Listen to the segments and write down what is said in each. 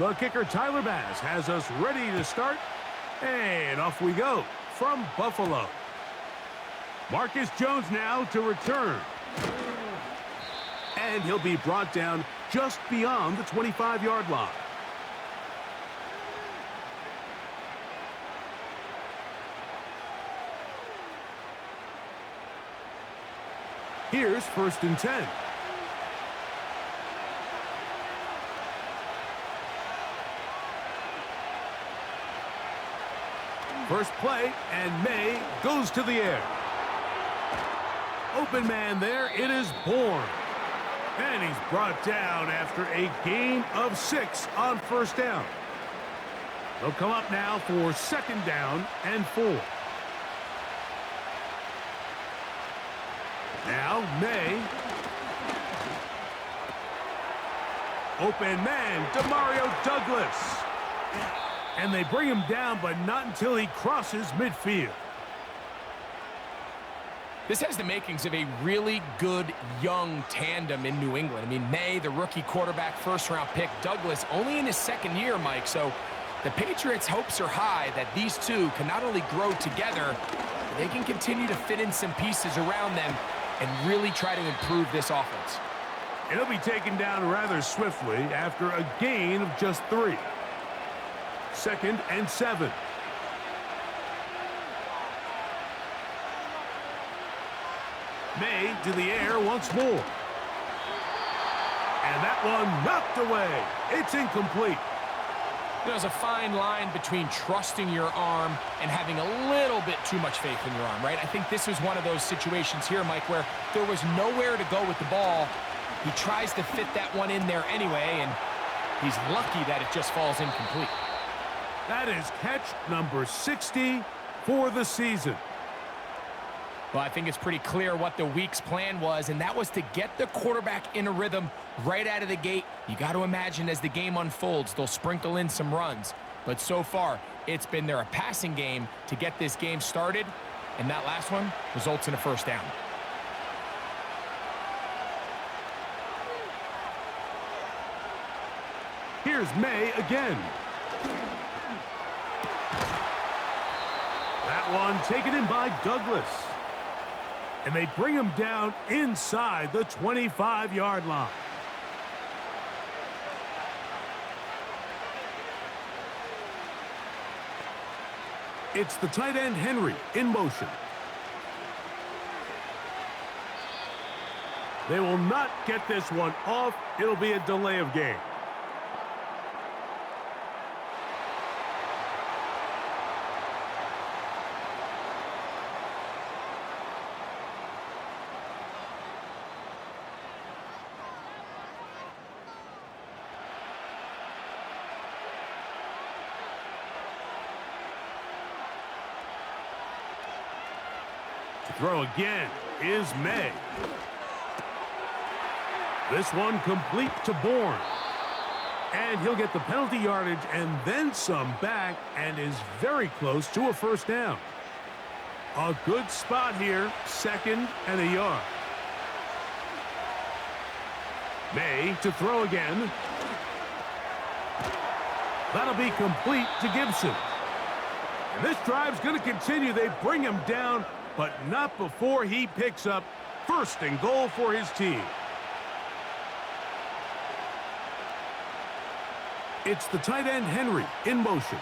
The kicker, Tyler Bass, has us ready to start. And off we go from Buffalo. Marcus Jones now to return. And he'll be brought down just beyond the 25-yard line. Here's 1st and 10. First play, and May goes to the air. Open man there, it is Bourne. And he's brought down after a gain of 6 on 1st down. They'll come up now for 2nd down and 4. Now May. Open man, Demario Douglas. And they bring him down, but not until he crosses midfield. This has the makings of a really good young tandem in New England. I mean, May, the rookie quarterback, first-round pick. Douglas, only in his 2nd year, Mike. So the Patriots' hopes are high that these two can not only grow together, but they can continue to fit in some pieces around them and really try to improve this offense. It'll be taken down rather swiftly after a gain of just 3. 2nd and 7. May to the air once more. And that one knocked away. It's incomplete. There's a fine line between trusting your arm and having a little bit too much faith in your arm, right? I think this was one of those situations here, Mike, where there was nowhere to go with the ball. He tries to fit that one in there anyway, and he's lucky that it just falls incomplete. That is catch number 60 for the season. Well, I think it's pretty clear what the week's plan was, and that was to get the quarterback in a rhythm right out of the gate. You got to imagine as the game unfolds, they'll sprinkle in some runs. But so far, it's been their passing game to get this game started, and that last one results in a 1st down. Here's May again. That one taken in by Douglas. And they bring him down inside the 25-yard line. It's the tight end, Henry, in motion. They will not get this one off. It'll be a delay of game. Throw again is May. This one complete to Bourne. And he'll get the penalty yardage and then some back and is very close to a 1st down. A good spot here, 2nd and a yard. May to throw again. That'll be complete to Gibson. And this drive's going to continue. They bring him down, but not before he picks up 1st and goal for his team. It's the tight end, Henry, in motion.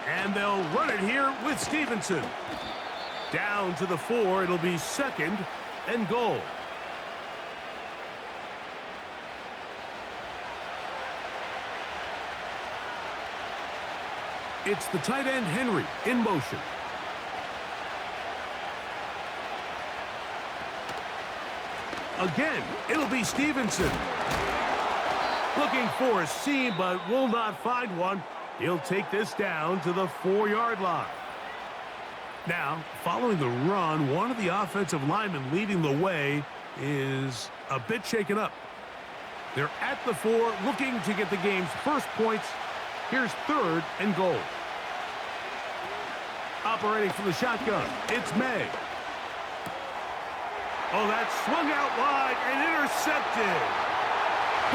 And they'll run it here with Stevenson. Down to the 4, it'll be 2nd and goal. It's the tight end, Henry, in motion. Again, it'll be Stevenson. Looking for a seam, but will not find one. He'll take this down to the 4-yard line. Now, following the run, one of the offensive linemen leading the way is a bit shaken up. They're at the 4, looking to get the game's first points. Here's 3rd and goal. Operating from the shotgun, it's May. Oh, that swung out wide and intercepted.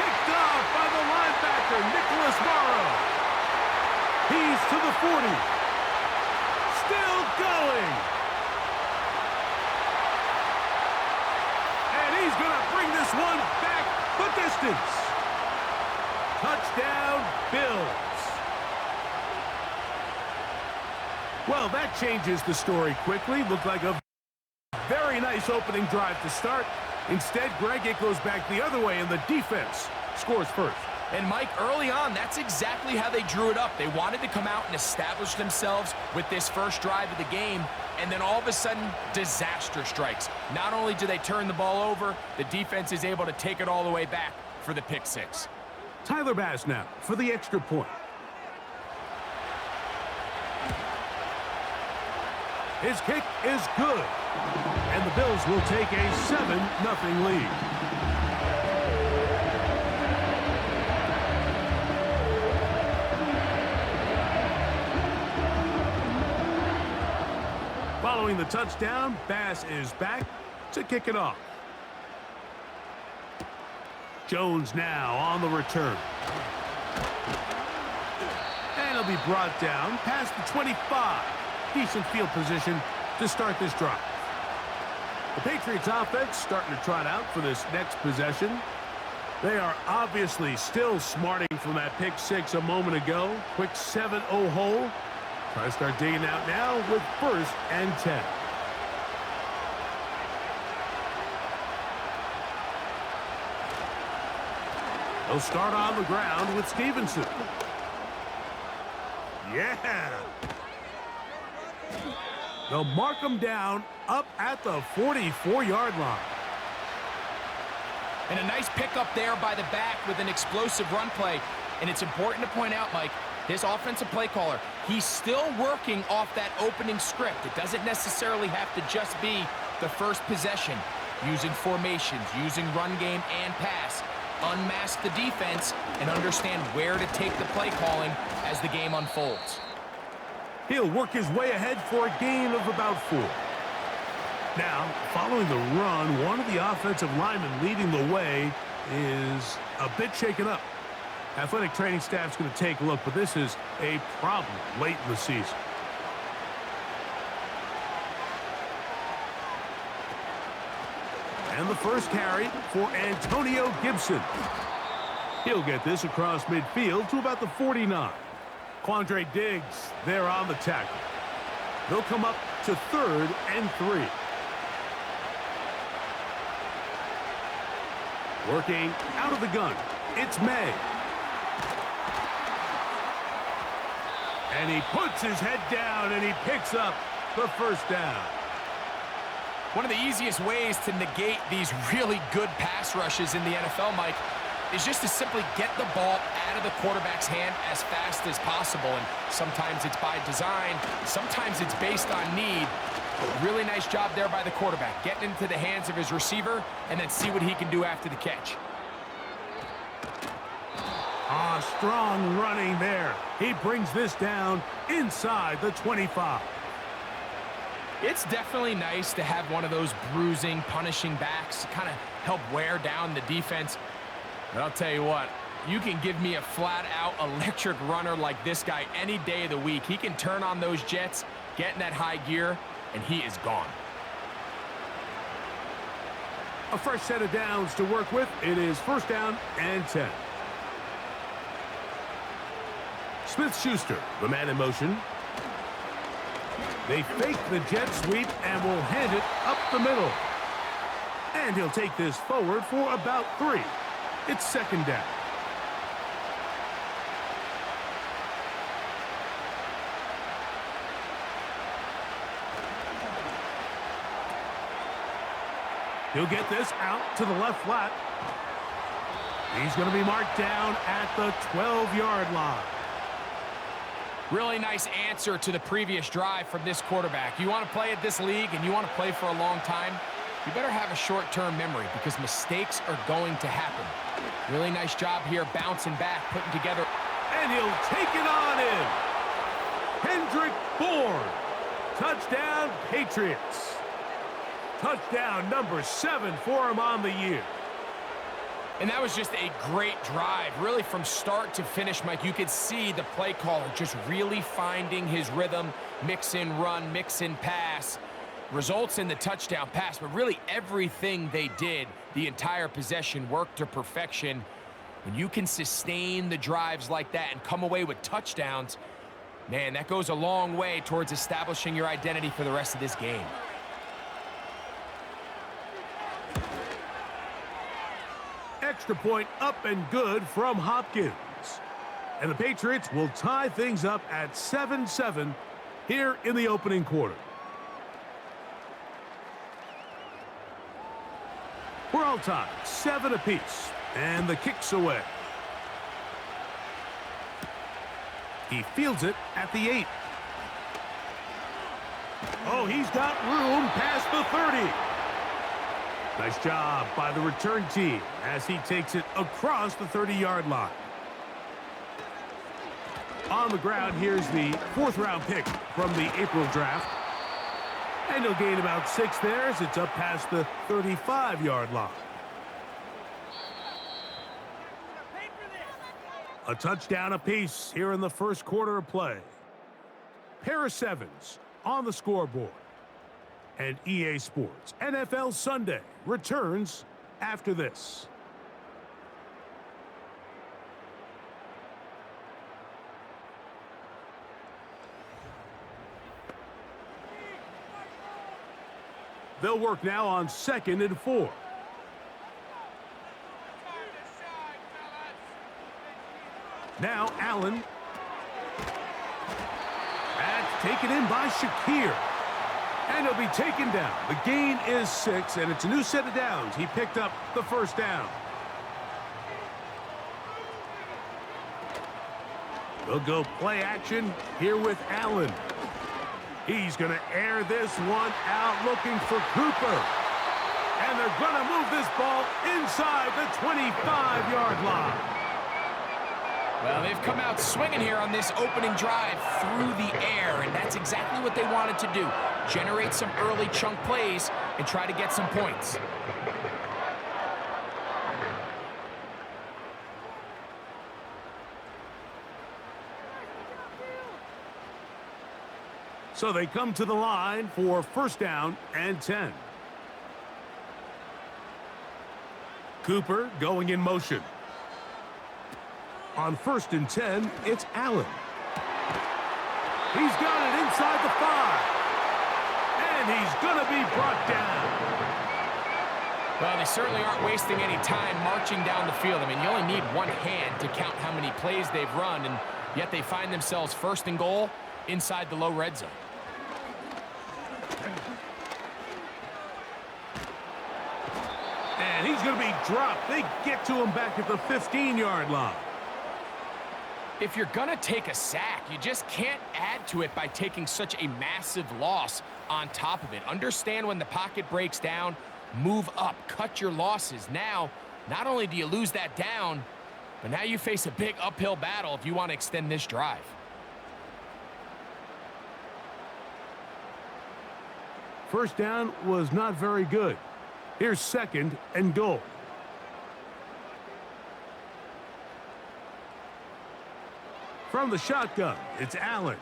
Picked off by the linebacker, Nicholas Morrow. He's to the 40. Still going. And he's going to bring this one back the distance. Touchdown, Bills. Well, that changes the story quickly. Looked like a very nice opening drive to start. Instead, Greg, it goes back the other way, and the defense scores first. And, Mike, early on, that's exactly how they drew it up. They wanted to come out and establish themselves with this first drive of the game, and then all of a sudden, disaster strikes. Not only do they turn the ball over, the defense is able to take it all the way back for the pick six. Tyler Bass now for the extra point. His kick is good. And the Bills will take a 7-0 lead. Following the touchdown, Bass is back to kick it off. Jones now on the return. And he'll be brought down past the 25. Decent field position to start this drive. The Patriots offense starting to trot out for this next possession. They are obviously still smarting from that pick six a moment ago. Quick 7-0 hole. Try to start digging out now with 1st and 10. They'll start on the ground with Stevenson. Yeah. They'll mark him down up at the 44-yard line. And a nice pickup there by the back with an explosive run play. And it's important to point out, Mike, this offensive play caller, he's still working off that opening script. It doesn't necessarily have to just be the first possession. Using formations, using run game and pass. Unmask the defense and understand where to take the play calling as the game unfolds. He'll work his way ahead for a gain of about 4. Now, following the run, one of the offensive linemen leading the way is a bit shaken up. Athletic training staff's going to take a look, but this is a problem late in the season. And the first carry for Antonio Gibson. He'll get this across midfield to about the 49. Quandre Diggs there on the tackle. They'll come up to 3rd and 3. Working out of the gun, it's May. And he puts his head down and he picks up the first down. One of the easiest ways to negate these really good pass rushes in the NFL, Mike, is just to simply get the ball out of the quarterback's hand as fast as possible. And sometimes it's by design, sometimes it's based on need. Really nice job there by the quarterback, getting into the hands of his receiver and then see what he can do after the catch. Strong running there. He brings this down inside the 25. It's definitely nice to have one of those bruising, punishing backs to kind of help wear down the defense. But I'll tell you what, you can give me a flat-out electric runner like this guy any day of the week. He can turn on those jets, get in that high gear, and he is gone. A fresh set of downs to work with. It is 1st down and 10. Smith-Schuster, the man in motion. They fake the jet sweep and will hand it up the middle. And he'll take this forward for about 3. It's 2nd down. He'll get this out to the left flat. He's going to be marked down at the 12-yard line. Really nice answer to the previous drive from this quarterback. You want to play at this league and you want to play for a long time, you better have a short-term memory because mistakes are going to happen. Really nice job here bouncing back, putting together. And he'll take it on in. Kendrick Bourne. Touchdown, Patriots. Touchdown number 7 for him on the year. And that was just a great drive, really from start to finish, Mike. You could see the play caller just really finding his rhythm, mix in run, mix in pass, results in the touchdown pass. But really everything they did, the entire possession, worked to perfection. When you can sustain the drives like that and come away with touchdowns, man, that goes a long way towards establishing your identity for the rest of this game. Extra point up and good from Hopkins. And the Patriots will tie things up at 7-7 here in the opening quarter. We're all tied, 7 apiece, and the kick's away. He fields it at the 8. Oh, he's got room past the 30. Nice job by the return team as he takes it across the 30-yard line. On the ground, here's the 4th-round pick from the April draft. And he'll gain about 6 there as it's up past the 35-yard line. A touchdown apiece here in the first quarter of play. Pair of 7s on the scoreboard. And EA Sports NFL Sunday returns after this. They'll work now on 2nd and 4. Now Allen. That's taken in by Shakir. And he'll be taken down. The gain is 6, and it's a new set of downs. He picked up the first down. They'll go play action here with Allen. He's going to air this one out looking for Cooper. And they're going to move this ball inside the 25-yard line. Well, they've come out swinging here on this opening drive through the air, and that's exactly what they wanted to do. Generate some early chunk plays and try to get some points. So they come to the line for 1st down and 10. Cooper going in motion. On 1st and 10, it's Allen. He's got it inside the 5. And he's going to be brought down. Well, they certainly aren't wasting any time marching down the field. I mean, you only need one hand to count how many plays they've run, and yet they find themselves 1st and goal inside the low red zone. And he's going to be dropped. They get to him back at the 15-yard line. If you're going to take a sack, you just can't add to it by taking such a massive loss on top of it. Understand when the pocket breaks down, move up, cut your losses. Now, not only do you lose that down, but now you face a big uphill battle if you want to extend this drive. First down was not very good. Here's 2nd and goal. From the shotgun, it's Allen.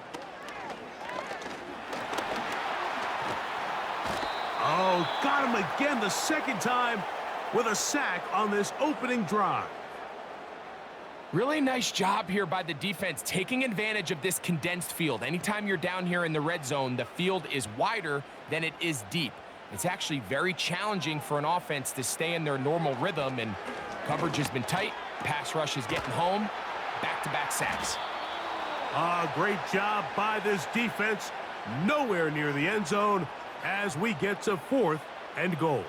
Oh, got him again the 2nd time with a sack on this opening drive. Really nice job here by the defense, taking advantage of this condensed field. Anytime you're down here in the red zone, the field is wider than it is deep. It's actually very challenging for an offense to stay in their normal rhythm, and coverage has been tight. Pass rush is getting home. Back-to-back sacks. Great job by this defense. Nowhere near the end zone as we get to 4th and goal.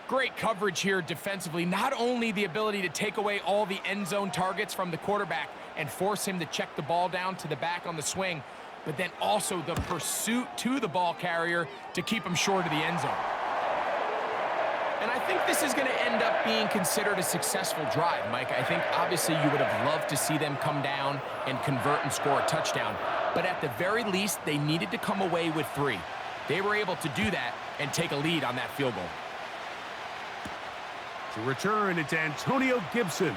Great coverage here defensively. Not only the ability to take away all the end zone targets from the quarterback and force him to check the ball down to the back on the swing, but then also the pursuit to the ball carrier to keep him short of the end zone. And I think this is going to end up being considered a successful drive, Mike. I think obviously you would have loved to see them come down and convert and score a touchdown. But at the very least, they needed to come away with 3. They were able to do that and take a lead on that field goal. To return, it's Antonio Gibson.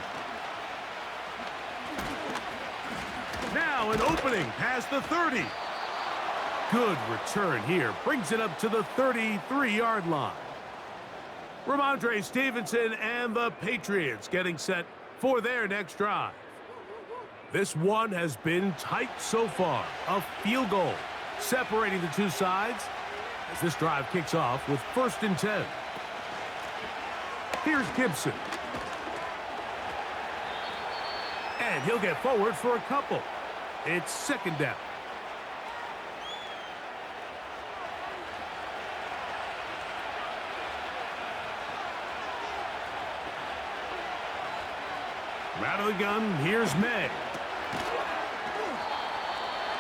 Now an opening past the 30. Good return here. Brings it up to the 33-yard line. Ramondre Stevenson and the Patriots getting set for their next drive. This one has been tight so far. A field goal separating the two sides as this drive kicks off with 1st and 10. Here's Gibson. And he'll get forward for a couple. It's 2nd down. Out of the gun, here's May.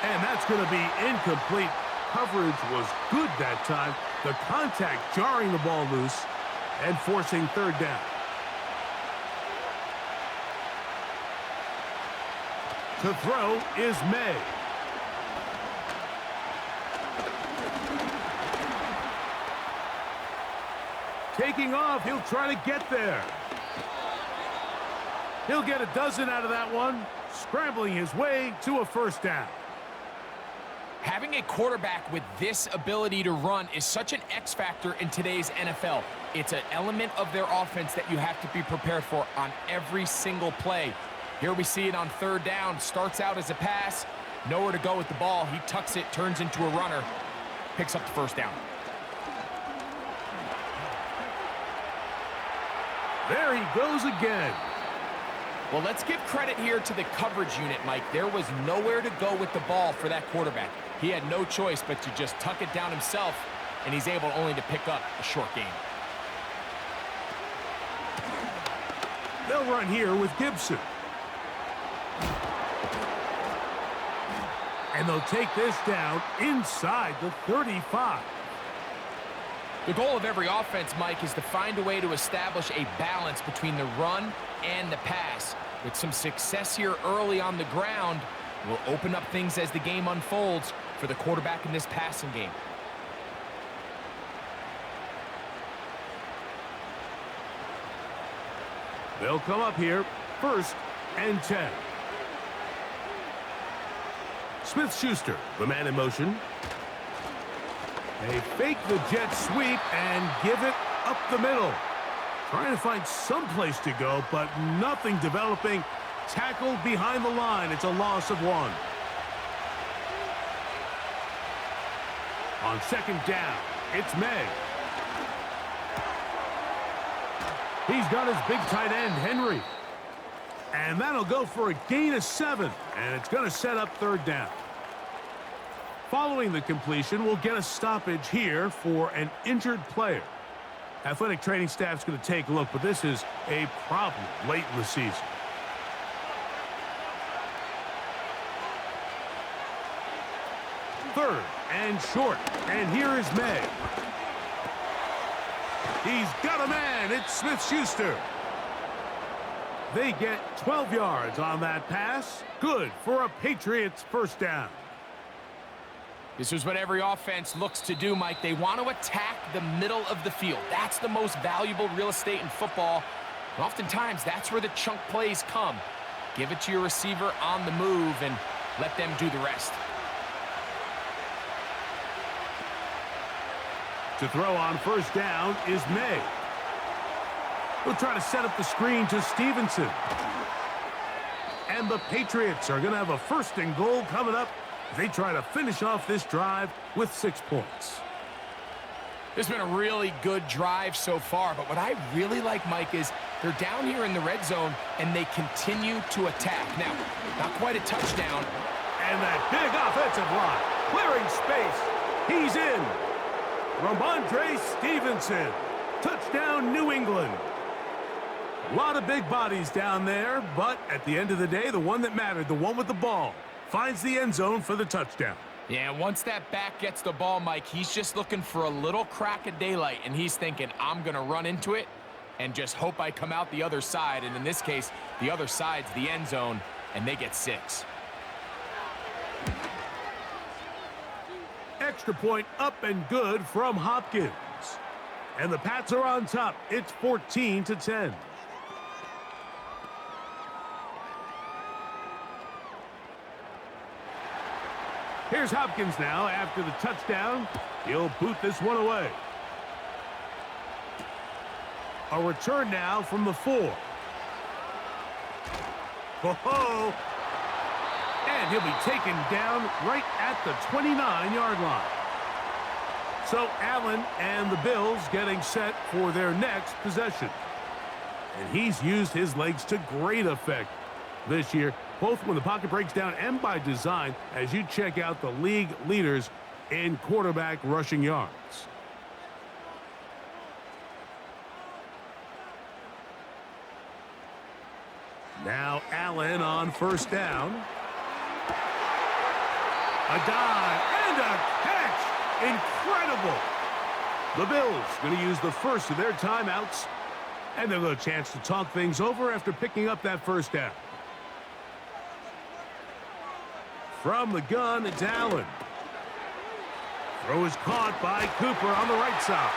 And that's going to be incomplete. Coverage was good that time. The contact jarring the ball loose and forcing 3rd down. To throw is May. Taking off, he'll try to get there. He'll get a dozen out of that one, scrambling his way to a 1st down. Having a quarterback with this ability to run is such an X factor in today's NFL. It's an element of their offense that you have to be prepared for on every single play. Here we see it on 3rd down. Starts out as a pass. Nowhere to go with the ball. He tucks it, turns into a runner. Picks up the 1st down. There he goes again. Well, let's give credit here to the coverage unit, Mike. There was nowhere to go with the ball for that quarterback. He had no choice but to just tuck it down himself, and he's able only to pick up a short gain. They'll run here with Gibson. And they'll take this down inside the 35. The goal of every offense, Mike, is to find a way to establish a balance between the run and the pass. With some success here early on the ground, will open up things as the game unfolds for the quarterback in this passing game. They'll come up here, 1st and 10. Smith-Schuster, the man in motion. They fake the jet sweep and give it up the middle. Trying to find some place to go, but nothing developing. Tackled behind the line. It's a loss of 1. On 2nd down, it's May. He's got his big tight end, Henry. And that'll go for a gain of 7, and it's going to set up 3rd down. Following the completion, we'll get a stoppage here for an injured player. Athletic training staff's going to take a look, but this is a problem late in the season. Third and short, and here is May. He's got a man. It's Smith-Schuster. They get 12 yards on that pass. Good for a Patriots 1st down. This is what every offense looks to do, Mike. They want to attack the middle of the field. That's the most valuable real estate in football. And oftentimes, that's where the chunk plays come. Give it to your receiver on the move and let them do the rest. To throw on 1st down is May. We'll try to set up the screen to Stevenson. And the Patriots are going to have a 1st and goal coming up. They try to finish off this drive with 6 points. This has been a really good drive so far, but what I really like, Mike, is they're down here in the red zone, and they continue to attack. Now, not quite a touchdown. And that big offensive line, clearing space. He's in. Ramondre Stevenson. Touchdown, New England. A lot of big bodies down there, but at the end of the day, the one that mattered, the one with the ball, finds the end zone for the touchdown. Yeah, once that back gets the ball, Mike, he's just looking for a little crack of daylight, and he's thinking, I'm going to run into it and just hope I come out the other side. And in this case, the other side's the end zone, and they get 6. extra point up and good from Hopkins. And the Pats are on top. It's 14-10. Here's Hopkins now after the touchdown. He'll boot this one away. A return now from the 4. Ho-ho! And he'll be taken down right at the 29-yard line. So Allen and the Bills getting set for their next possession. And he's used his legs to great effect this year, both when the pocket breaks down and by design, as you check out the league leaders in quarterback rushing yards. Now Allen on first down. A dive and a catch. Incredible. The Bills going to use the first of their timeouts, and they'll have a chance to talk things over after picking up that first down. From the gun, it's Allen. Throw is caught by Cooper on the right side.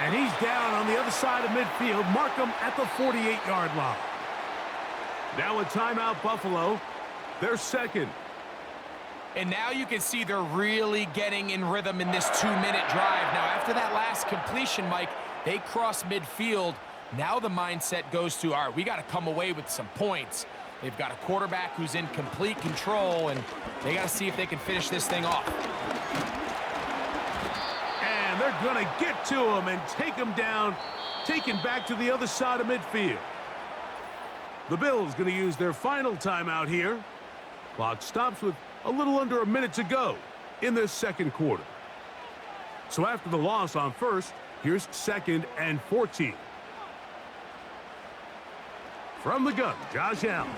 And he's down on the other side of midfield. Mark him at the 48-yard line. Now a timeout, Buffalo. They're second. And now you can see they're really getting in rhythm in this 2-minute drive. Now, after that last completion, Mike, they cross midfield. Now the mindset goes to, all right, we got to come away with some points. They've got a quarterback who's in complete control, and they got to see if they can finish this thing off. And they're going to get to him and take him down, taken back to the other side of midfield. The Bills going to use their final timeout here. Clock stops with a little under a minute to go in this second quarter. So after the loss on first, here's 2nd and 14. From the gun, Josh Allen.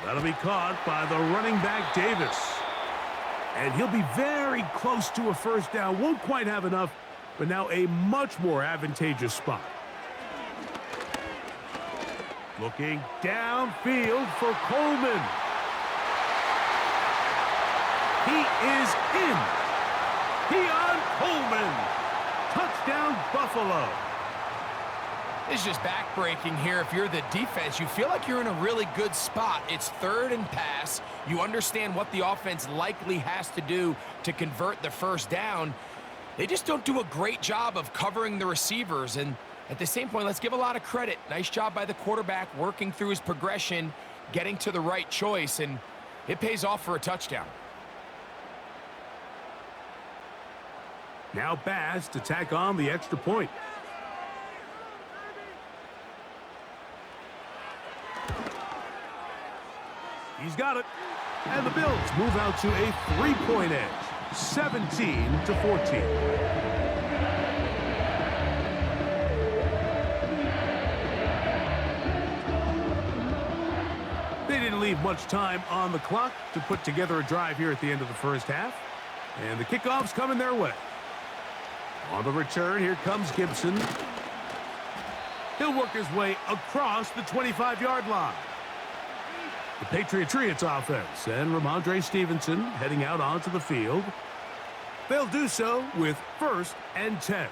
That'll be caught by the running back, Davis. And he'll be very close to a first down. Won't quite have enough, but now a much more advantageous spot. Looking downfield for Coleman. He is in. Keon Coleman. Touchdown, Buffalo. It's just backbreaking here. If you're the defense, you feel like you're in a really good spot. It's 3rd and pass. You understand what the offense likely has to do to convert the first down. They just don't do a great job of covering the receivers. And at the same point, let's give a lot of credit. Nice job by the quarterback working through his progression, getting to the right choice, and it pays off for a touchdown. Now Bass to tack on the extra point. He's got it. And the Bills move out to a 3-point edge, 17-14. They didn't leave much time on the clock to put together a drive here at the end of the first half. And the kickoff's coming their way. On the return, here comes Gibson. He'll work his way across the 25-yard line. The Patriots offense and Ramondre Stevenson heading out onto the field. They'll do so with 1st and 10.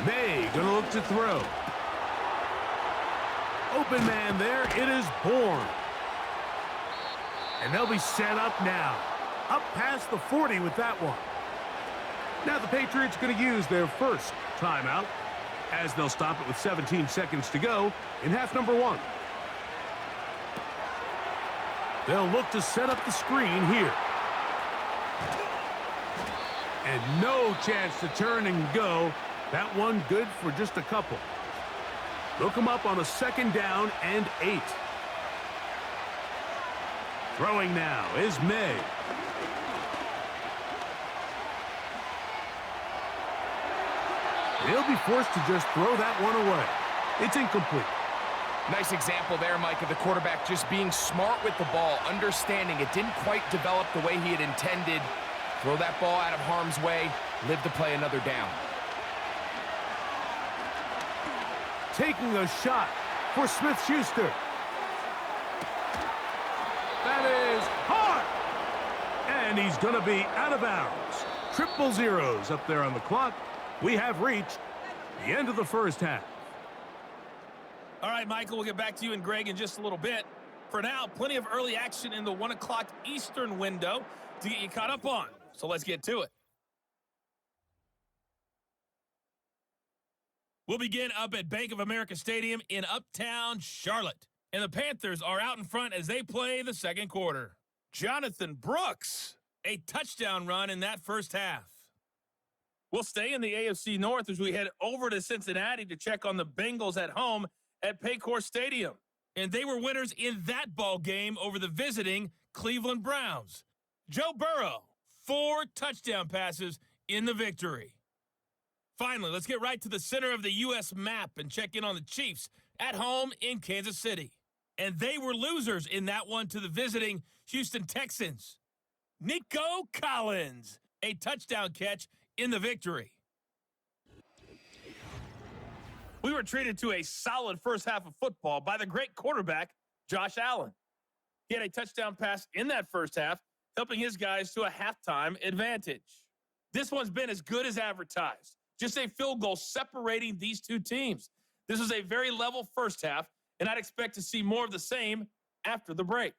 May gonna look to throw. Open man there, it is Bourne. And they'll be set up now. Up past the 40 with that one. Now the Patriots going to use their first timeout, as they'll stop it with 17 seconds to go in half number 1. They'll look to set up the screen here. And no chance to turn and go. That one good for just a couple. They'll come up on a 2nd down and 8. Throwing now is May. They'll be forced to just throw that one away. It's incomplete. Nice example there, Mike, of the quarterback just being smart with the ball, understanding it didn't quite develop the way he had intended. Throw that ball out of harm's way, live to play another down. Taking a shot for Smith-Schuster. That is hard. And he's going to be out of bounds. Triple zeros up there on the clock. We have reached the end of the first half. All right, Michael, we'll get back to you and Greg in just a little bit. For now, plenty of early action in the 1 o'clock Eastern window to get you caught up on. So let's get to it. We'll begin up at Bank of America Stadium in Uptown Charlotte. And the Panthers are out in front as they play the second quarter. Jonathan Brooks, a touchdown run in that first half. We'll stay in the AFC North as we head over to Cincinnati to check on the Bengals at home at Paycor Stadium. And they were winners in that ball game over the visiting Cleveland Browns. Joe Burrow, 4 touchdown passes in the victory. Finally, let's get right to the center of the U.S. map and check in on the Chiefs at home in Kansas City. And they were losers in that one to the visiting Houston Texans. Nico Collins, a touchdown catch in the victory. We were treated to a solid first half of football by the great quarterback, Josh Allen. He had a touchdown pass in that first half, helping his guys to a halftime advantage. This one's been as good as advertised. Just a field goal separating these two teams. This was a very level first half, and I'd expect to see more of the same after the break.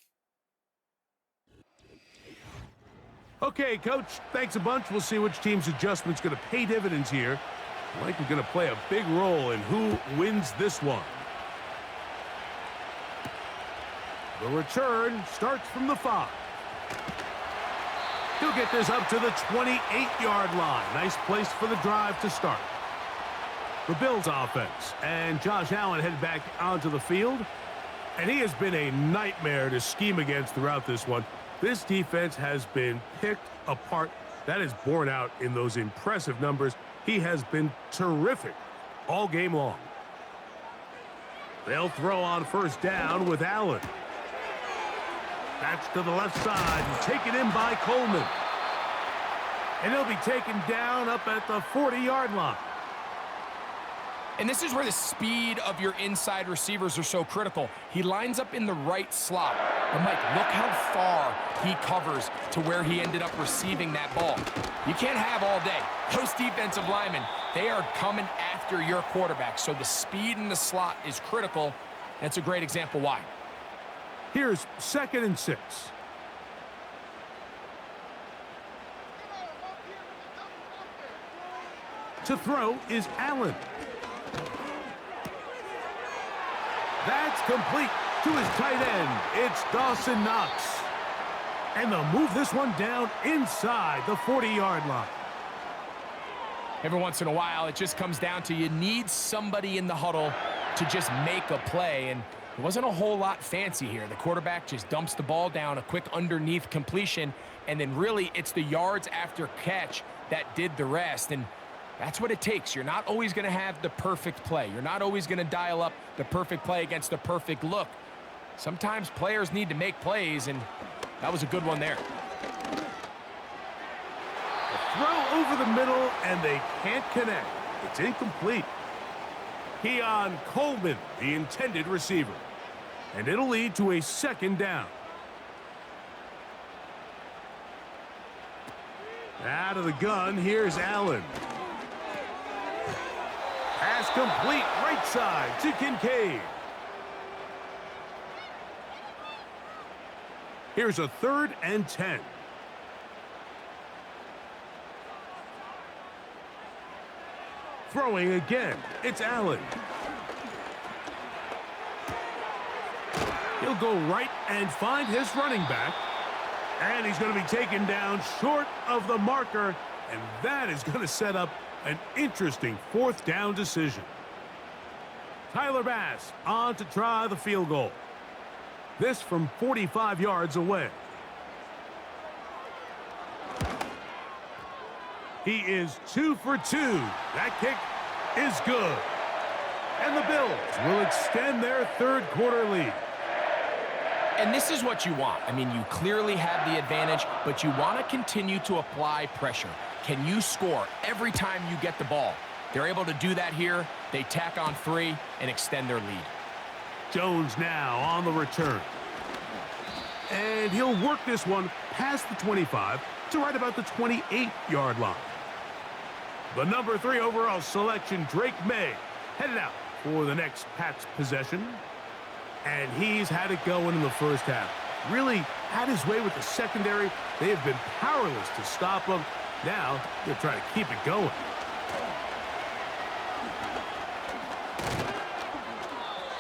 Okay, Coach, thanks a bunch. We'll see which team's adjustment's going to pay dividends here. Likely going to play a big role in who wins this one. The return starts from the 5. He'll get this up to the 28-yard line. Nice place for the drive to start. The Bills offense, and Josh Allen head back onto the field. And he has been a nightmare to scheme against throughout this one. This defense has been picked apart. That is borne out in those impressive numbers. He has been terrific all game long. They'll throw on first down with Allen. That's to the left side and taken in by Coleman. And he'll be taken down up at the 40-yard line. And this is where the speed of your inside receivers are so critical. He lines up in the right slot. But Mike, look how far he covers to where he ended up receiving that ball. You can't have all day. Those defensive linemen, they are coming after your quarterback. So the speed in the slot is critical. That's a great example why. Here's 2nd and 6. To throw is Allen. That's complete to his tight end. It's Dawson Knox. And they'll move this one down inside the 40-yard line. Every once in a while, it just comes down to you need somebody in the huddle to just make a play. And it wasn't a whole lot fancy here. The quarterback just dumps the ball down, a quick underneath completion, and then really it's the yards after catch that did the rest. And that's what it takes. You're not always going to have the perfect play. You're not always going to dial up the perfect play against the perfect look. Sometimes players need to make plays, and that was a good one there. A throw over the middle, and they can't connect. It's incomplete. Keon Coleman, the intended receiver. And it'll lead to a 2nd down. Out of the gun, here's Allen. Pass complete, right side to Kincaid. Here's a 3rd and 10. Throwing again, it's Allen. He'll go right and find his running back. And he's going to be taken down short of the marker. And that is going to set up an interesting 4th down decision. Tyler Bass on to try the field goal. This from 45 yards away. He is 2 for 2. That kick is good. And the Bills will extend their 3rd quarter lead. And this is what you want. I mean, you clearly have the advantage, but you want to continue to apply pressure. Can you score every time you get the ball? They're able to do that here. They tack on 3 and extend their lead. Jones now on the return. And he'll work this one past the 25 to right about the 28-yard line. The number 3 overall selection, Drake May, headed out for the next Pats possession. And he's had it going in the first half. Really had his way with the secondary. They have been powerless to stop him. Now they're trying to keep it going.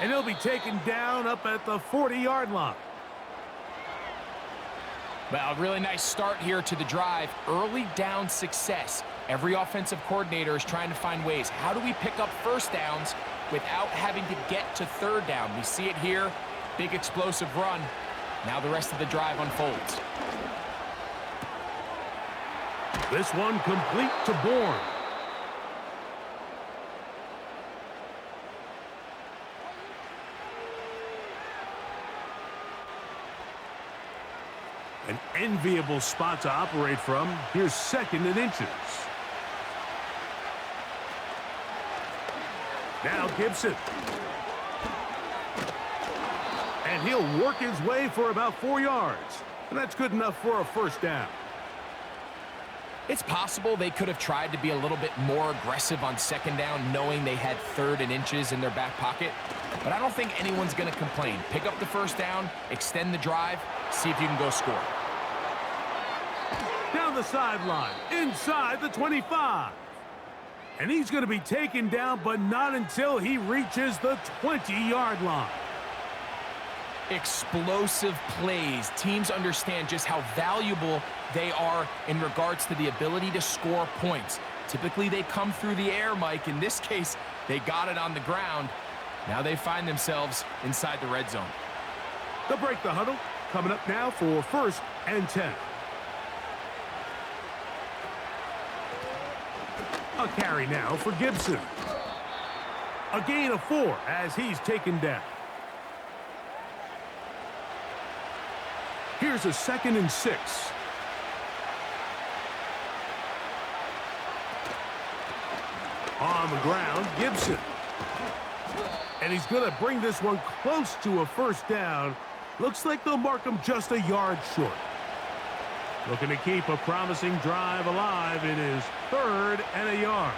And he'll be taken down up at the 40-yard line. Well, a really nice start here to the drive. Early down success. Every offensive coordinator is trying to find ways. How do we pick up first downs without having to get to third down? We see it here. Big explosive run. Now the rest of the drive unfolds. This one complete to Bourne. An enviable spot to operate from. Here's 2nd and inches. Now Gibson. And he'll work his way for about 4 yards. And that's good enough for a first down. It's possible they could have tried to be a little bit more aggressive on 2nd down, knowing they had 3rd and inches in their back pocket. But I don't think anyone's going to complain. Pick up the first down, extend the drive, see if you can go score. Down the sideline, inside the 25. And he's going to be taken down, but not until he reaches the 20-yard line. Explosive plays. Teams understand just how valuable they are in regards to the ability to score points. Typically, they come through the air, Mike. In this case, they got it on the ground. Now they find themselves inside the red zone. They'll break the huddle. Coming up now for 1st and 10. A carry now for Gibson. A gain of 4 as he's taken down. Here's a 2nd and 6. On the ground, Gibson. And he's going to bring this one close to a first down. Looks like they'll mark him just a yard short. Looking to keep a promising drive alive. It is 3rd and a yard.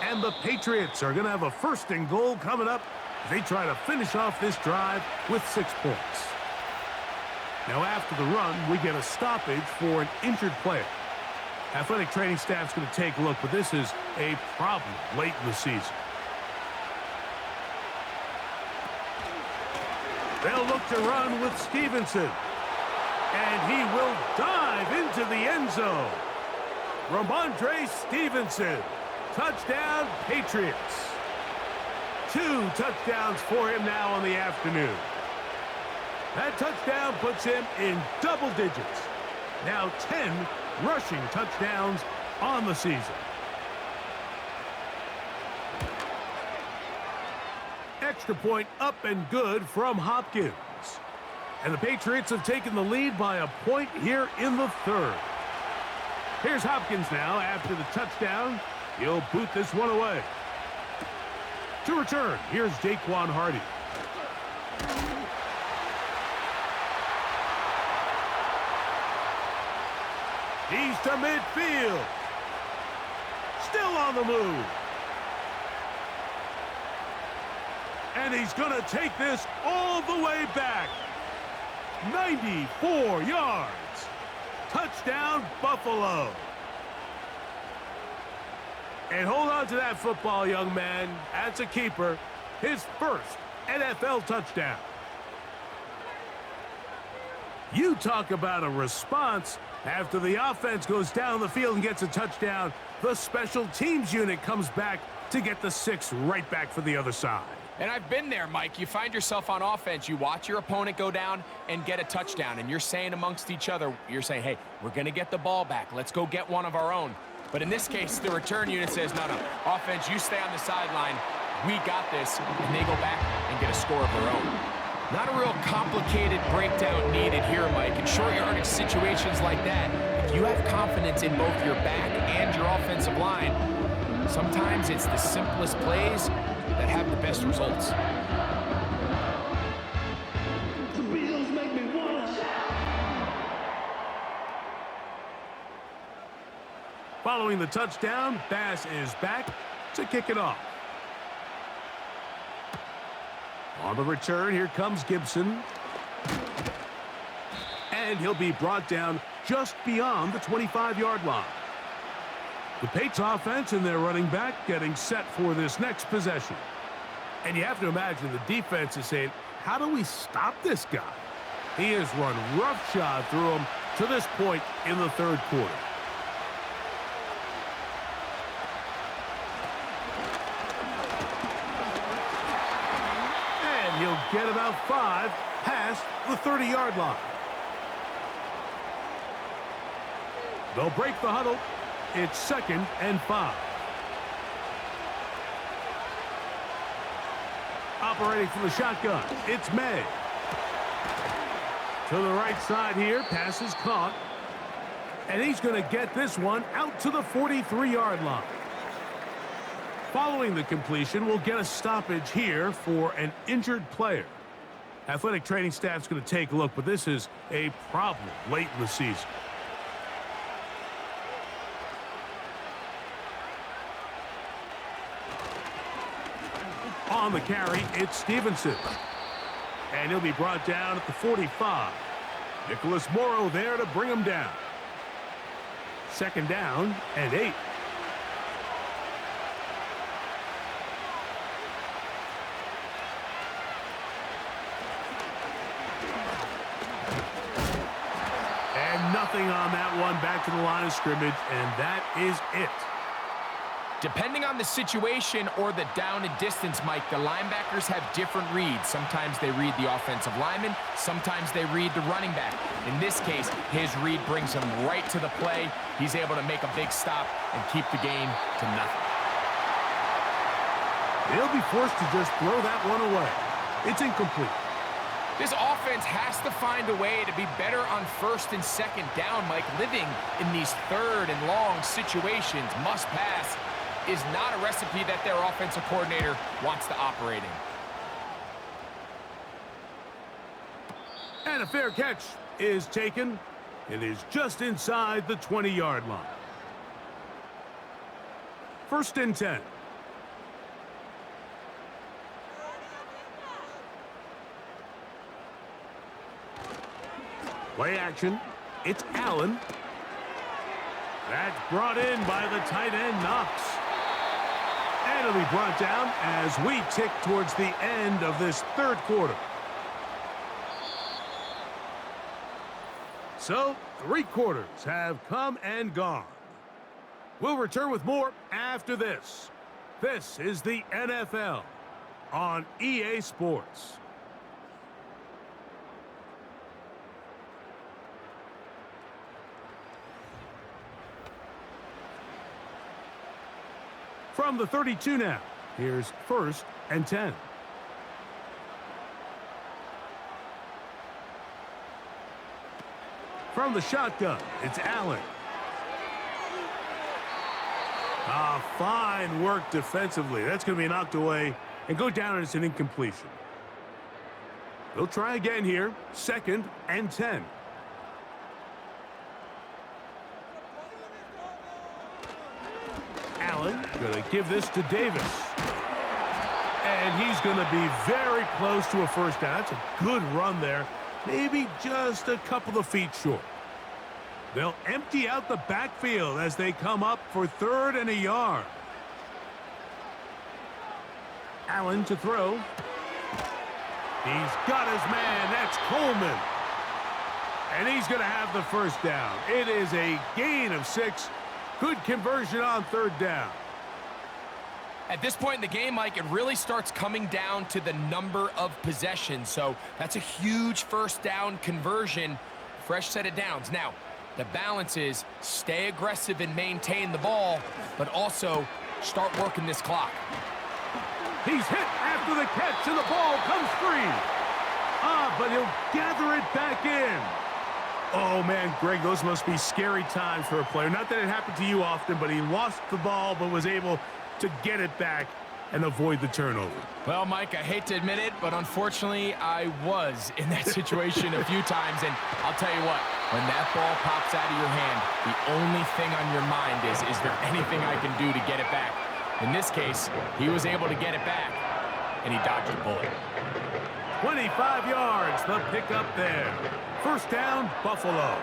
And the Patriots are going to have a 1st and goal coming up as they try to finish off this drive with 6 points. Now after the run, we get a stoppage for an injured player. Athletic training staff's going to take a look, but this is a problem late in the season. They'll look to run with Stevenson. And he will dive into the end zone. Ramondre Stevenson. Touchdown, Patriots. 2 touchdowns for him now on the afternoon. That touchdown puts him in double digits. Now 10 rushing touchdowns on the season. Extra point up and good from Hopkins. And the Patriots have taken the lead by a point here in the 3rd. Here's Hopkins now after the touchdown. He'll boot this one away. To return, here's Jaquan Hardy. He's to midfield. Still on the move. And he's going to take this all the way back. 94 yards. Touchdown, Buffalo. And hold on to that football, young man. That's a keeper. His 1st NFL touchdown. You talk about a response. After the offense goes down the field and gets a touchdown, the special teams unit comes back to get the 6 right back for the other side. And I've been there, Mike. You find yourself on offense. You watch your opponent go down and get a touchdown. And you're saying amongst each other, you're saying, hey, we're going to get the ball back. Let's go get one of our own. But in this case, the return unit says, no, no, offense, you stay on the sideline. We got this. And they go back and get a score of their own. Not a real complicated breakdown needed here, Mike. In short yardage situations like that, if you have confidence in both your back and your offensive line, sometimes it's the simplest plays that have the best results. Following the touchdown, Bass is back to kick it off. On the return, here comes Gibson. And he'll be brought down just beyond the 25-yard line. The Patriots offense and their running back getting set for this next possession. And you have to imagine the defense is saying, how do we stop this guy? He has run roughshod through him to this point in the third quarter. He'll get about 5 past the 30-yard line. They'll break the huddle. It's 2nd and 5. Operating from the shotgun, it's May. To the right side here, pass is caught. And he's going to get this one out to the 43-yard line. Following the completion, we'll get a stoppage here for an injured player. Athletic training staff's going to take a look, but this is a problem late in the season. On the carry, it's Stevenson. And he'll be brought down at the 45. Nicholas Morrow there to bring him down. 2nd down and 8. Nothing on that one, back to the line of scrimmage, and that is it. Depending on the situation or the down and distance, Mike, the linebackers have different reads. Sometimes they read the offensive lineman, sometimes they read the running back. In this case, his read brings him right to the play. He's able to make a big stop and keep the game to nothing. They'll be forced to just throw that one away. It's incomplete. This offense has to find a way to be better on 1st and 2nd down, Mike. Living in these 3rd and long situations, must pass, is not a recipe that their offensive coordinator wants to operate in. And a fair catch is taken. It is just inside the 20-yard line. 1st and 10. Play action. It's Allen. That's brought in by the tight end, Knox. And it'll be brought down as we tick towards the end of this third quarter. So, 3 quarters have come and gone. We'll return with more after this. This is the NFL on EA Sports. From the 32 now, here's 1st and 10. From the shotgun, it's Allen. Fine work defensively. That's going to be knocked away and go down as an incompletion. They'll try again here, 2nd and 10. Allen going to give this to Davis. And he's going to be very close to a 1st down. That's a good run there. Maybe just a couple of feet short. They'll empty out the backfield as they come up for 3rd and a yard. Allen to throw. He's got his man. That's Coleman. And he's going to have the 1st down. It is a gain of 6. Good conversion on 3rd down. At this point in the game, Mike, it really starts coming down to the number of possessions. So that's a huge 1st down conversion. Fresh set of downs. Now, The balance is stay aggressive and maintain the ball, but also start working this clock. He's hit after the catch, and the ball comes free. But he'll gather it back in. Oh, man, Greg, those must be scary times for a player. Not that it happened to you often, but he lost the ball but was able to get it back and avoid the turnover. Well, Mike, I hate to admit it, but unfortunately, I was in that situation a few times, and I'll tell you what, when that ball pops out of your hand, the only thing on your mind is there anything I can do to get it back? In this case, he was able to get it back, and he dodged a bullet. 25 yards, the pickup there. First down, Buffalo.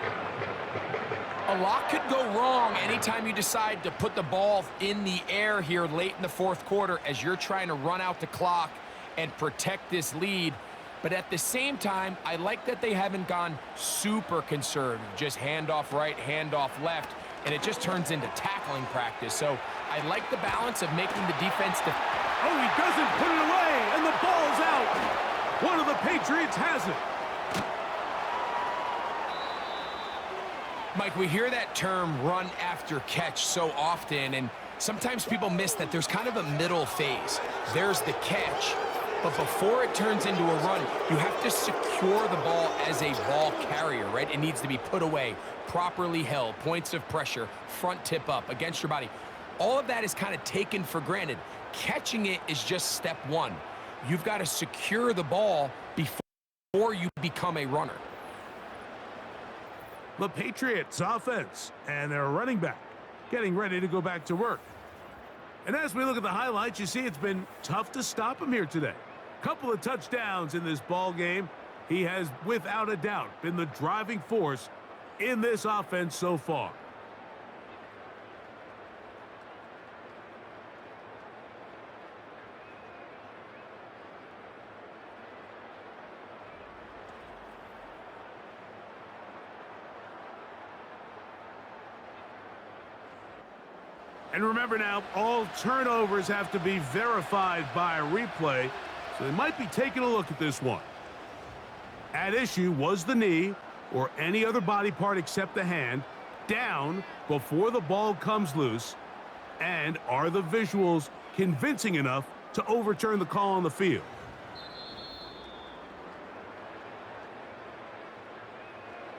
A lot could go wrong anytime you decide to put the ball in the air here late in the fourth quarter as you're trying to run out the clock and protect this lead. But at the same time, I like that they haven't gone super conservative, just handoff right, handoff left, and it just turns into tackling practice. So I like the balance of making the defense Oh, he doesn't put it away, and the ball's out. One of the Patriots has it. Mike, we hear that term run after catch so often, and sometimes people miss that there's kind of a middle phase. There's the catch, but before it turns into a run, you have to secure the ball as a ball carrier, right? It needs to be put away, properly held, points of pressure, front tip up against your body. All of that is kind of taken for granted. Catching it is just step one. You've got to secure the ball before you become a runner. The Patriots offense and their running back getting ready to go back to work. And as we look at the highlights, you see it's been tough to stop him here today. Couple of touchdowns in this ball game. He has, without a doubt, been the driving force in this offense so far. And remember now, all turnovers have to be verified by a replay, so they might be taking a look at this one. At issue was the knee, or any other body part except the hand, down before the ball comes loose, and are the visuals convincing enough to overturn the call on the field?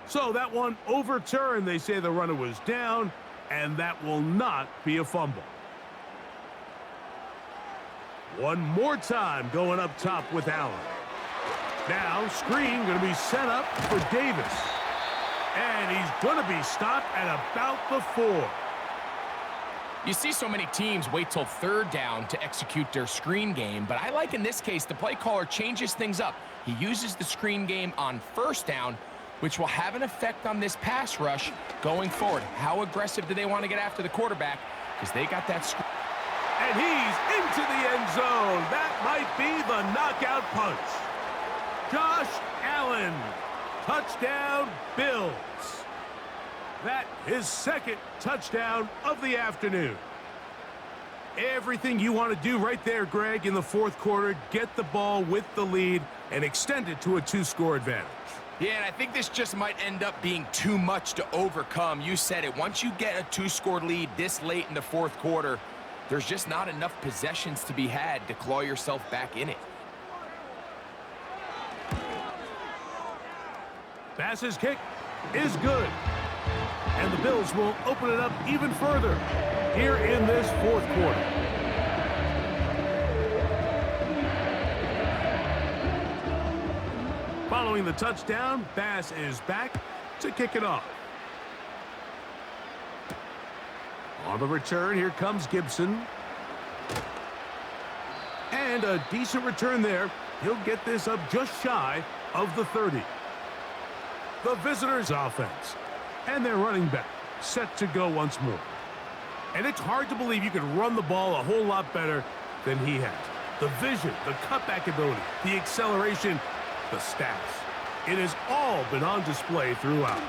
So that one overturned. They say the runner was down, and that will not be a fumble. One more time going up top with Allen. Now, screen going to be set up for Davis. And he's going to be stopped at about the 4. You see so many teams wait till third down to execute their screen game, but I like in this case the play caller changes things up. He uses the screen game on first down, which will have an effect on this pass rush going forward. How aggressive do they want to get after the quarterback? Because they got that screen. And he's into the end zone. That might be the knockout punch. Josh Allen, touchdown Bills. That his second touchdown of the afternoon. Everything you want to do right there, Greg, in the fourth quarter, get the ball with the lead and extend it to a 2-score advantage. Yeah, and I think this just might end up being too much to overcome. You said it. Once you get a 2-score lead this late in the fourth quarter, there's just not enough possessions to be had to claw yourself back in it. Bass's kick is good. And the Bills will open it up even further here in this fourth quarter. Following the touchdown, Bass is back to kick it off. On the return, here comes Gibson. And a decent return there. He'll get this up just shy of the 30. The visitors' offense and their running back set to go once more. And it's hard to believe you can run the ball a whole lot better than he has. The vision, the cutback ability, the acceleration, the stats. It has all been on display throughout.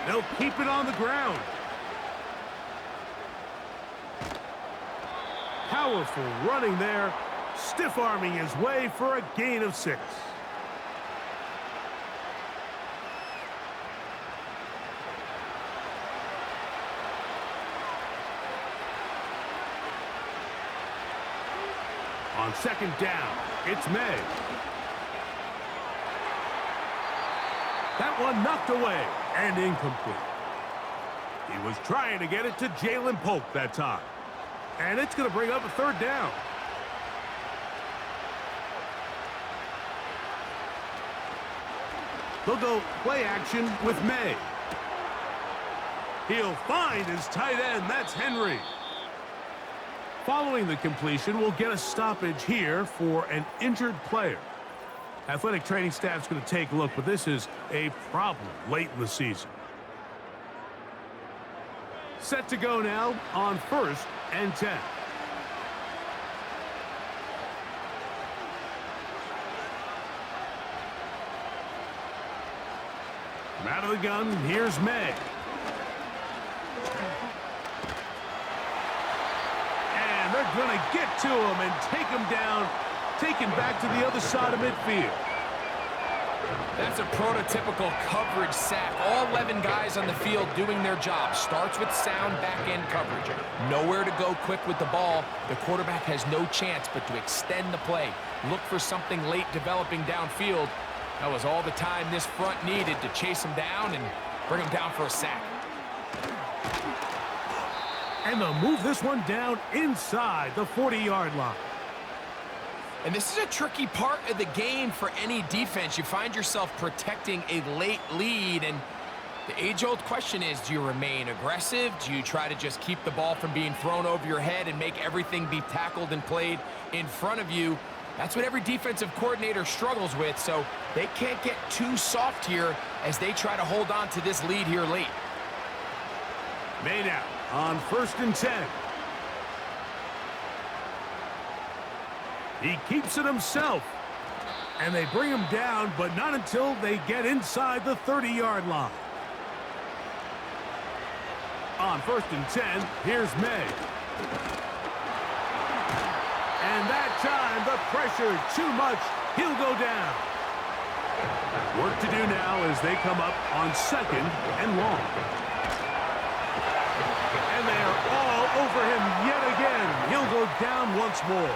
They'll keep it on the ground. Powerful running there, stiff-arming his way for a gain of 6. On second down, it's May. That one knocked away and incomplete. He was trying to get it to Jalen Polk that time. And it's going to bring up a third down. They'll go play action with May. He'll find his tight end. That's Henry. Following the completion, we'll get a stoppage here for an injured player. Athletic training staff's going to take a look, but this is a problem late in the season. Set to go now on 1st and 10. From out of the gun, here's May. And they're going to get to him and take him down, take him back to the other side of midfield. That's a prototypical coverage sack. All 11 guys on the field doing their job. Starts with sound back-end coverage. Nowhere to go quick with the ball. The quarterback has no chance but to extend the play. Look for something late developing downfield. That was all the time this front needed to chase him down and bring him down for a sack. And they'll move this one down inside the 40-yard line. And this is a tricky part of the game for any defense. You find yourself protecting a late lead, and the age-old question is, do you remain aggressive? Do you try to just keep the ball from being thrown over your head and make everything be tackled and played in front of you? That's what every defensive coordinator struggles with, so they can't get too soft here as they try to hold on to this lead here late. May now on 1st and 10. He keeps it himself. And they bring him down, but not until they get inside the 30-yard line. On 1st and 10, here's May. And that time, the pressure too much. He'll go down. Work to do now as they come up on 2nd and long. And they are all over him yet again. He'll go down once more.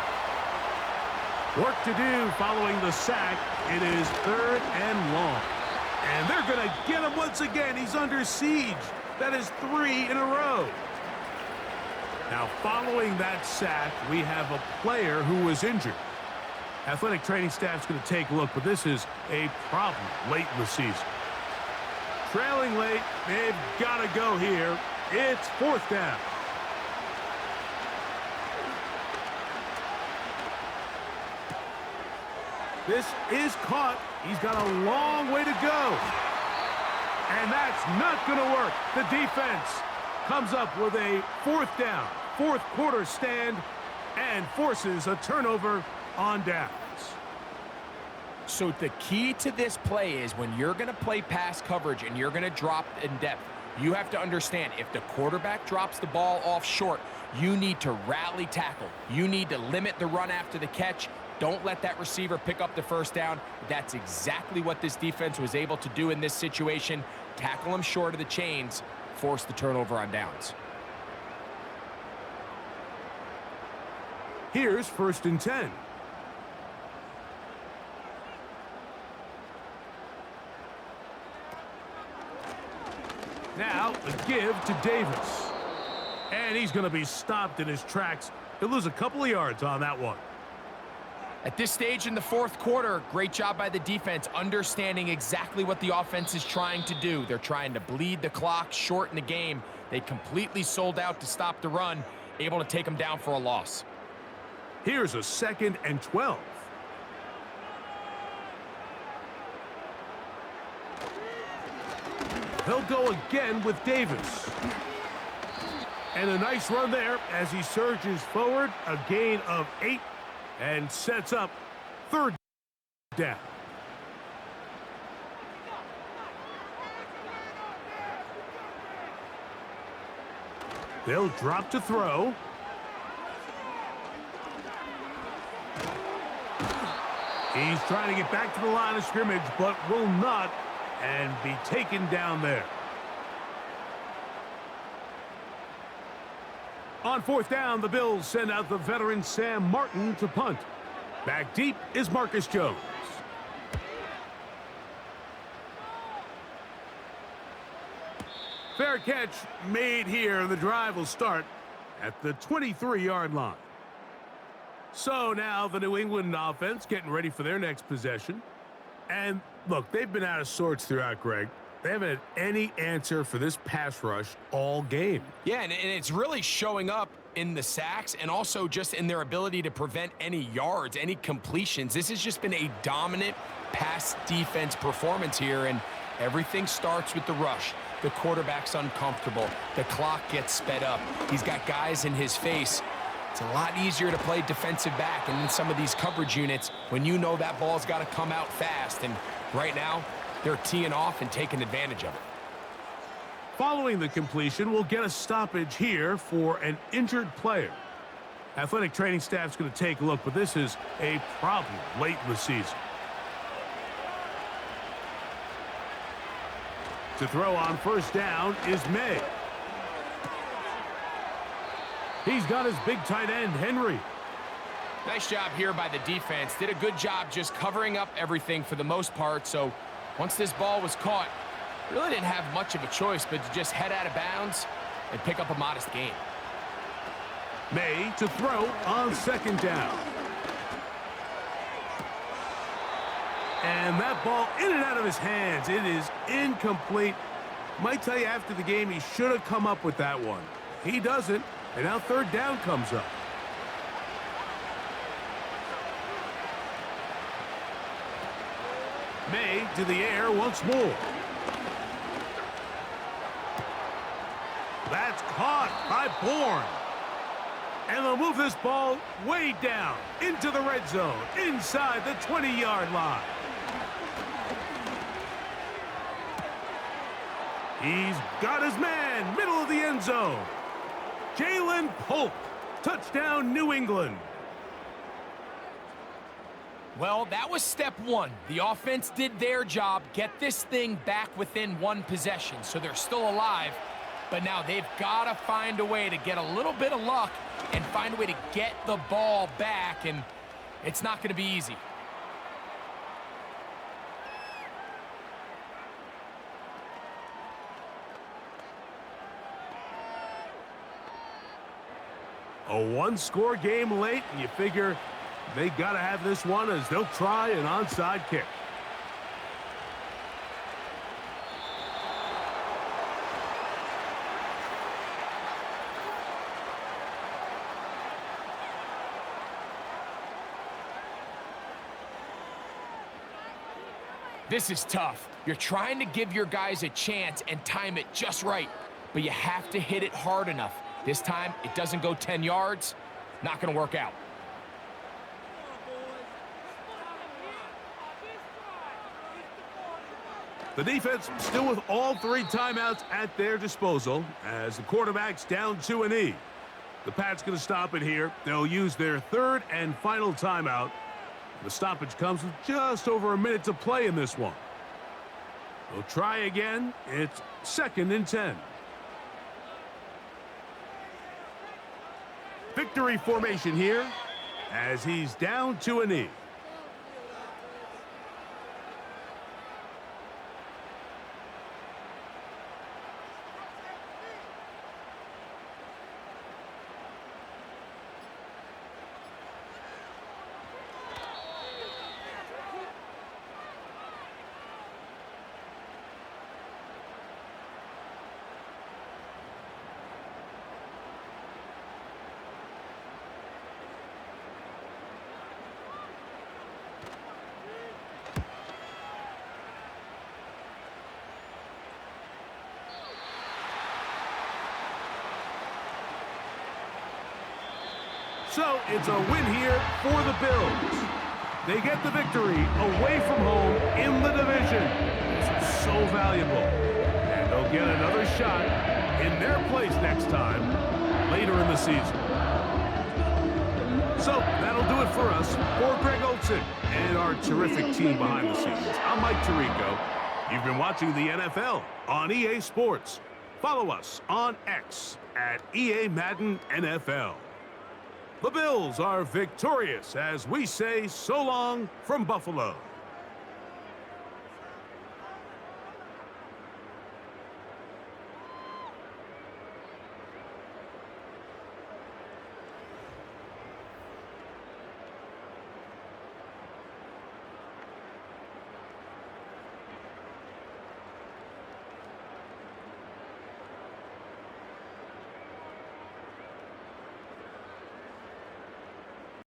Work to do following the sack. It is 3rd and long. And they're going to get him once again. He's under siege. That is 3 in a row. Now, following that sack, we have a player who was injured. Athletic training staff's going to take a look, but this is a problem late in the season. Trailing late, they've got to go here. It's 4th down. This is caught. He's got a long way to go. And that's not going to work. The defense comes up with a 4th down, 4th quarter stand, and forces a turnover on downs. So the key to this play is when you're going to play pass coverage and you're going to drop in depth, you have to understand if the quarterback drops the ball off short, you need to rally tackle. You need to limit the run after the catch. Don't let that receiver pick up the 1st down. That's exactly what this defense was able to do in this situation. Tackle him short of the chains, force the turnover on downs. Here's 1st and 10. Now, the give to Davis. And he's going to be stopped in his tracks. He'll lose a couple of yards on that one. At this stage in the 4th quarter, great job by the defense, understanding exactly what the offense is trying to do. They're trying to bleed the clock, shorten the game. They completely sold out to stop the run, able to take them down for a loss. Here's a 2nd and 12. He'll go again with Davis. And a nice run there as he surges forward, a gain of 8, and sets up 3rd down. They'll drop to throw. He's trying to get back to the line of scrimmage, but will not, and be taken down there. On fourth down, the Bills send out the veteran Sam Martin to punt. Back deep is Marcus Jones. Fair catch made here. The drive will start at the 23-yard line. So now the New England offense getting ready for their next possession. And look, they've been out of sorts throughout, Greg. They haven't had any answer for this pass rush all game. Yeah, and it's really showing up in the sacks and also just in their ability to prevent any yards, any completions. This has just been a dominant pass defense performance here, and everything starts with the rush. The quarterback's uncomfortable. The clock gets sped up. He's got guys in his face. It's a lot easier to play defensive back and in some of these coverage units when you know that ball's got to come out fast. And right now, they're teeing off and taking advantage of it. Following the completion, we'll get a stoppage here for an injured player. Athletic training staff's going to take a look, but this is a problem late in the season. To throw on first down is May. He's got his big tight end, Henry. Nice job here by the defense. Did a good job just covering up everything for the most part. So once this ball was caught, really didn't have much of a choice but to just head out of bounds and pick up a modest gain. May to throw on second down. And that ball in and out of his hands. It is incomplete. Might tell you after the game he should have come up with that one. He doesn't, and now third down comes up. May to the air once more. That's caught by Bourne. And they'll move this ball way down into the red zone, inside the 20-yard line. He's got his man, middle of the end zone. Jalen Polk, touchdown New England. Well, that was step one. The offense did their job, get this thing back within one possession, so they're still alive. But now they've got to find a way to get a little bit of luck and find a way to get the ball back, and it's not going to be easy. A one-score game late, and you figure they got to have this one as they'll try an onside kick. This is tough. You're trying to give your guys a chance and time it just right, but you have to hit it hard enough. This time, it doesn't go 10 yards. Not going to work out. The defense still with all three timeouts at their disposal as the quarterback's down to a knee. The Pats going to stop it here. They'll use their third and final timeout. The stoppage comes with just over a minute to play in this one. They'll try again. It's 2nd and 10. Victory formation here as he's down to a knee. So it's a win here for the Bills. They get the victory away from home in the division. This is so valuable. And they'll get another shot in their place next time later in the season. So that'll do it for us. For Greg Olson and our terrific team behind the scenes, I'm Mike Tirico. You've been watching the NFL on EA Sports. Follow us on X at EA Madden NFL. The Bills are victorious as we say so long from Buffalo.